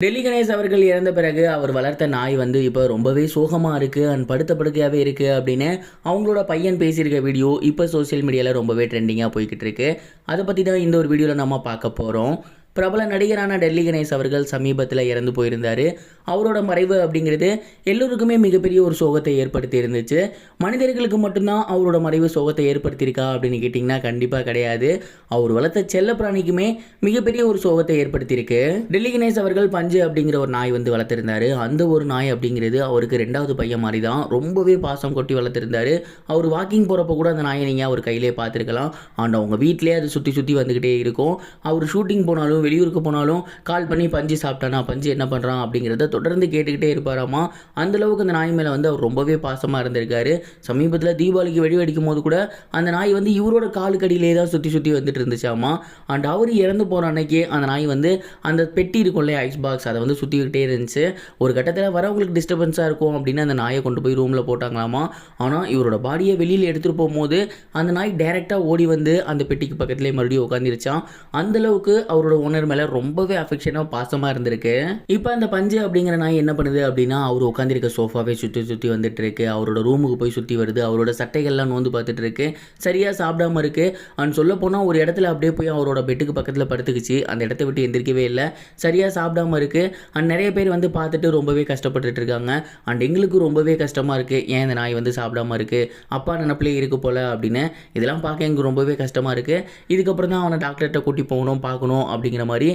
டெல்லி கணேஷ் அவர்கள் இறந்த பிறகு அவர் வளர்த்த நாய் வந்து இப்போ ரொம்பவே சோகமாக இருக்குது அண்ட் படுத்த படுக்கையாகவே இருக்குது அப்படின்னு அவங்களோட பையன் பேசியிருக்க வீடியோ இப்போ சோஷியல் மீடியாவில் ரொம்பவே ட்ரெண்டிங்காக போய்கிட்டு இருக்கு. அதை பற்றி தான் இந்த ஒரு வீடியோவில் நம்ம பார்க்க போகிறோம். பிரபல நடிகரான டெல்லி கணேஷ் அவர்கள் சமீபத்தில் இறந்து போயிருந்தார். அவரோட மறைவு அப்படிங்கிறது எல்லோருக்குமே மிகப்பெரிய ஒரு சோகத்தை ஏற்படுத்தி இருந்துச்சு. மனிதர்களுக்கு மட்டும்தான் அவரோட மறைவு சோகத்தை ஏற்படுத்தியிருக்கா அப்படின்னு கேட்டிங்கன்னா கண்டிப்பாக கிடையாது. அவர் வளர்த்த செல்ல பிராணிக்குமே மிகப்பெரிய ஒரு சோகத்தை ஏற்படுத்தியிருக்கு. டெல்லி கணேஷ் அவர்கள் பஞ்சு அப்படிங்கிற ஒரு நாய் வந்து வளர்த்துருந்தாரு. அந்த ஒரு நாய் அப்படிங்கிறது அவருக்கு 2வது பையன் மாதிரி தான். ரொம்பவே பாசம் கொட்டி வளர்த்துருந்தாரு. அவர் வாக்கிங் போகிறப்ப கூட அந்த நாயை நீங்கள் அவர் கையிலே பார்த்துருக்கலாம். ஆனால் அவங்க வீட்டிலே அது சுற்றி சுற்றி வந்துக்கிட்டே இருக்கும். அவர் ஷூட்டிங் போனாலும் வெளியூருக்கு போனாலும் கால் பண்ணி பஞ்சு சாப்பிட்டானா, பஞ்சு என்ன பண்ணுறான் அப்படிங்கிறத தொடர்ந்து கேட்டுக்கிட்டே இருப்பாராமா. அந்தளவுக்கு அந்த நாய் மேலே வந்து அவர் ரொம்பவே பாசமாக இருந்திருக்காரு. சமீபத்தில் தீபாவளிக்கு வெடி வெடிக்கும் போது கூட அந்த நாய் வந்து இவரோட காலுக்கடியிலே தான் சுற்றி சுற்றி வந்துட்டு இருந்துச்சாமா. அண்ட் அவர் இறந்து போகிற அன்னைக்கு அந்த நாய் வந்து அந்த பெட்டி இருக்கும் இல்லையா, ஐஸ் பாக்ஸ், அதை வந்து சுற்றிக்கிட்டே இருந்துச்சு. ஒரு கட்டத்தில் வரவங்களுக்கு டிஸ்டர்பன்ஸாக இருக்கும் அப்படின்னு அந்த நாயை கொண்டு போய் ரூமில் போட்டாங்களாமா. ஆனால் இவரோட பாடியை வெளியில் எடுத்துகிட்டு போகும்போது அந்த நாய் டைரெக்டாக ஓடி வந்து அந்த பெட்டிக்கு பக்கத்துலேயே மறுபடியும் உட்காந்துருச்சான். அந்தளவுக்கு அவரோட ஓனர் மேலே ரொம்பவே அஃபெக்ஷனாக பாசமாக இருந்திருக்கு. இப்போ அந்த பஞ்சு அப்படிங்கிற நாய் என்ன பண்ணுது அப்படின்னா அவர் உட்காந்துருக்க சோஃபாவே சுற்றி சுற்றி வந்துட்டு இருக்கு. அவரோட ரூமுக்கு போய் சுற்றி வருது. அவரோட சட்டைகள்லாம் நோந்து பார்த்துட்டு இருக்கு. சரியாக சாப்பிடாம இருக்கு. அண்ட் சொல்ல போனால் ஒரு இடத்துல அப்படியே போய் அவரோட பெட்டுக்கு பக்கத்தில் படுத்துக்குச்சு. அந்த இடத்த விட்டு எந்திரிக்கவே இல்லை. சரியாக சாப்பிடாம இருக்கு. அண்ட் நிறைய பேர் வந்து பார்த்துட்டு ரொம்பவே கஷ்டப்பட்டுட்டு இருக்காங்க. அண்ட் எங்களுக்கு ரொம்பவே கஷ்டமாக இருக்குது, ஏன் இந்த நாய் வந்து சாப்பிடாம இருக்கு, அப்பா நினப்பிலே இருக்கு போல அப்படின்னு. இதெல்லாம் பார்க்க எங்களுக்கு ரொம்பவே கஷ்டமாக இருக்குது. இதுக்கப்புறம் தான் அவனை டாக்டர்கிட்ட கூட்டி போகணும், பார்க்கணும் அப்படிங்கிற மாதிரி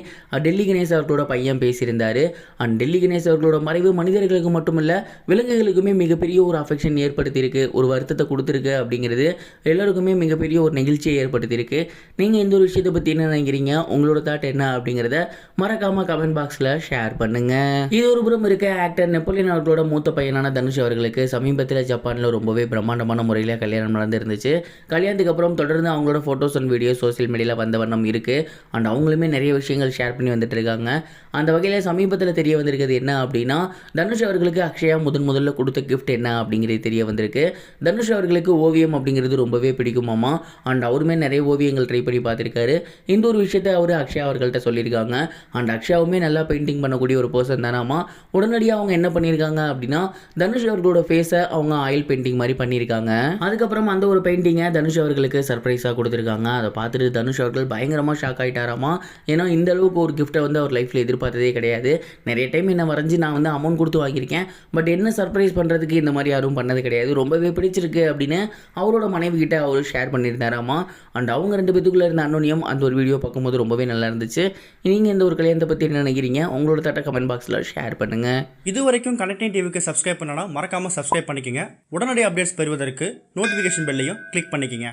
டெல்லி கணேஷ் அவர்களோட பையன் பேசியிருந்தார். அண்ட் டெல்லி கணேஷ் அவர்களோட மறைவு மனிதர்களுக்கு மட்டுமில்ல விலங்குகளுக்குமே மிகப்பெரிய ஒரு அஃபெக்ஷன் ஏற்படுத்தியிருக்கு, ஒரு வருத்தத்தை கொடுத்துருக்கு. அப்படிங்கிறது எல்லாருக்குமே மிகப்பெரிய ஒரு நெகிழ்ச்சியை ஏற்படுத்தியிருக்கு. நீங்கள் இந்த ஒரு விஷயத்தை பற்றி என்ன நினைக்கிறீங்க, உங்களோட தாட் என்ன அப்படிங்கிறத மறக்காமல் கமெண்ட் பாக்ஸில் ஷேர் பண்ணுங்கள். இது ஒரு புறம் இருக்க ஆக்டர் நெப்போலியன் அவர்களோட மூத்த பையனான தனுஷ் அவர்களுக்கு சமீபத்தில் ஜப்பானில் ரொம்பவே பிரம்மாண்டமான முறையில் கல்யாணம் நடந்துருந்துச்சு. கல்யாணத்துக்கு அப்புறம் தொடர்ந்து அவங்களோட ஃபோட்டோஸ் அண்ட் வீடியோ சோசியல் மீடியாவில் வந்த வண்ணம் இருக்குது. அண்ட் அவங்களுமே நிறைய விஷயங்கள் ஷேர் பண்ணி வந்துட்டு இருக்காங்க. அந்த வகையில் சமீபத்தில் தெரிய வந்திருக்கிறது என்ன அப்படின்னா, தனுஷ் அவர்களுக்கு அக்ஷயா முதல்ல கொடுத்த கிஃப்ட் என்ன அப்படிங்கிறது தெரிய வந்திருக்கு. தனுஷ் அவர்களுக்கு ஓவியம் அப்படிங்கிறது ரொம்பவே பிடிக்குமாமா. அண்ட் அவருமே நிறைய ஓவியங்கள் ட்ரை பண்ணி பார்த்துருக்காரு. இந்த ஒரு விஷயத்தை அவர் அக்ஷயா அவர்கள்ட்ட சொல்லியிருக்காங்க. அண்ட் அக்ஷயாவுமே நல்லா பெயிண்டிங் பண்ணக்கூடிய ஒரு பர்சன் தானாமா. உடனடியாக அவங்க என்ன பண்ணியிருக்காங்க அப்படின்னா, தனுஷ் அவர்களோட ஃபேஸை அவங்க ஆயில் பெயிண்டிங் மாதிரி பண்ணியிருக்காங்க. அதுக்கப்புறம் அந்த ஒரு பெயிண்டிங்கை தனுஷ் அவர்களுக்கு சர்ப்ரைஸாக கொடுத்துருக்காங்க. அதை பார்த்துட்டு தனுஷ் அவர்கள் பயங்கரமாக ஷாக் ஆகிட்டாராமா. ஏன்னா இந்த அளவுக்கு ஒரு கிஃப்ட்டை வந்து அவர் லைஃப்பில் எதிர்பார்த்ததே கிடையாது. நிறைய டைம் என்ன வரைஞ்சி நான் வந்து அமௌண்ட் கொடுத்து வாங்கியிருக்கேன். பட் என்ன சர்ப்ரைஸ் பண்ணுறதுக்கு இந்த மாதிரி யாரும் பண்ணது கிடையாது. ரொம்பவே பிடிச்சிருக்கு அப்படின்னு அவரோட மனைவி கிட்ட அவர் ஷேர் பண்ணியிருந்தாராமா. அண்ட் அவங்க 2 பேத்துக்குள்ளே இருந்த அன்னோனியம் அந்த ஒரு வீடியோ பார்க்கும்போது ரொம்பவே நல்லா இருந்துச்சு. நீங்கள் இந்த ஒரு கல்யாணத்தை பற்றி என்ன நினைக்கிறீங்க, உங்களோட தட்டை கமெண்ட் பாக்ஸில் ஷேர் பண்ணுங்கள். இது வரைக்கும் கனெக்டிங் டிவிக்கு சப்ஸ்கிரைப் பண்ணனா மறக்காமல் சப்ஸ்கிரைப் பண்ணிக்கங்க. உடனடி அப்டேட்ஸ் பெறுவதற்கு நோட்டிஃபிகேஷன் பெல்லையும் கிளிக் பண்ணிக்கங்க.